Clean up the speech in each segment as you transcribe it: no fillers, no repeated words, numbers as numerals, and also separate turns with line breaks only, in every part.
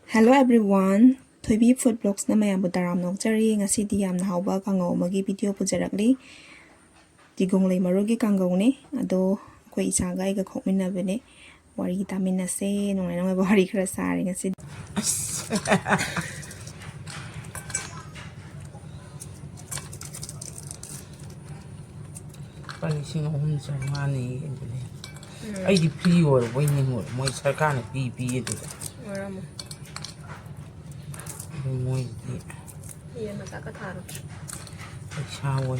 Hello everyone. Thoibi food blogs na mayambu taram nokjari ngasidi yamna hauba kanghou amagi video pujarakli. Chigonglei marugi kanghou ni ado akoi ichaga aiga khokminabane wari taminase nongai nongai wari khara sari ngasi.
Panising home mani ini. Ai di free or waiting or moi sarkar na pi itu.
Waramu.
Moi di.
Iya mata ka tharo.
Shower.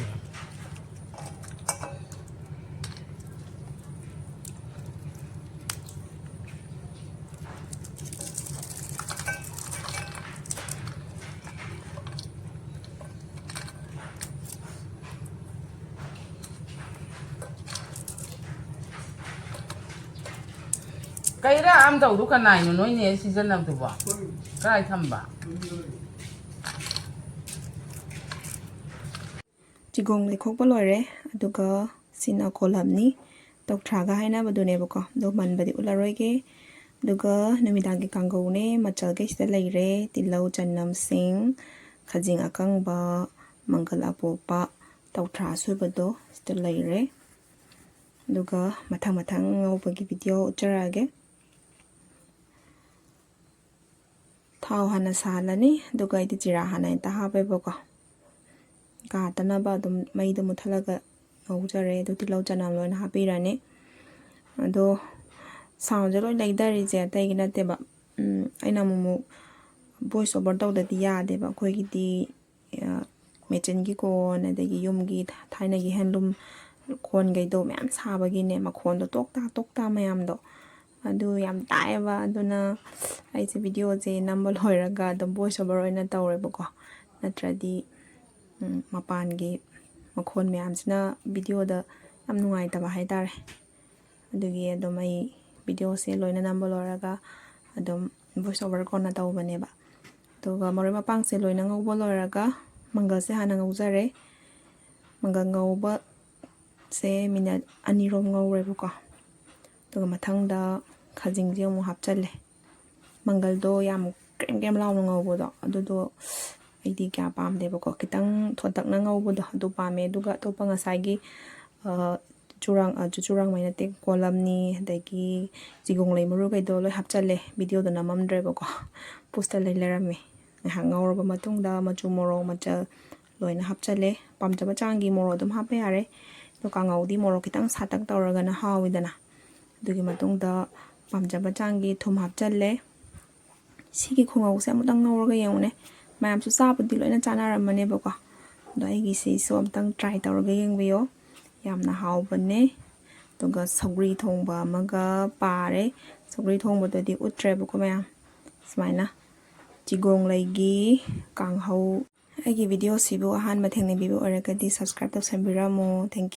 Kaira am tau du kan nai no ni season nam tu ba. Kai tham ba.
Chigonglei khokpa loire aduga sina kolamni tokthraga haina badune bako do manbadi ularoige duga numidangi kanghou ne machal ge sida leire tilau channam sing khajing akangba mangal apopa tokthra suibado sida leire duga mathang mathang ngobagi video utarage thau hana salani duga idi jira hana ta habe bako ka tanaba dum maido muthalaga ngawjare do tilau chanam loina hapirane ado sound loi laidari je taigina teba aina mumu voice over tawdadi yade ba khoigidi mechin gi kon adagi yumgi thaina gi handloom kon gaido myam sabagi ne makhon do tokta mayam do adu yam taeba aduna aise video je number loiraga do voice over oina tawre bako natradi mapangi makhon myamsina video da yam nungai taba haitare adugi adom ai video se loina number loraga adom voice over kona tawbane ba toga mori mapang se loina ngawbo loraga mangal se hana ngawjare mangal ngawba se minute anirom ngawre bako toga mathangda khajing je mu hapchalle mangal do yam krem lawno ngawbo do adudo aidi kya pamde bako kitang thodak na ngawbo do adu pame duga topa ngasai churang maina te kolam ni dagi chigonglei maru kai do loi hapchalle video do namamdre bako poster lai lerame hangawrba matungda machu moro machal loina hapchalle pamjaba changi moro dum hape are to kangaudi moro kitang satak tawraga na hawidana dugi matungda pamjaba changi thum hapchalle sigi khongau se amutang ngawraga yengune mayam su sabudi loina chanaramane bako do aigi se so amtang try tawraga yengbiyo yamna hawbane toga sogri thongba amaga pare sogri thongba dodi utre bako mayam smaina chigonglei gi kanghou aigi video sibu ahan mathengni bibu orakadi subscribe to sambiramo thank you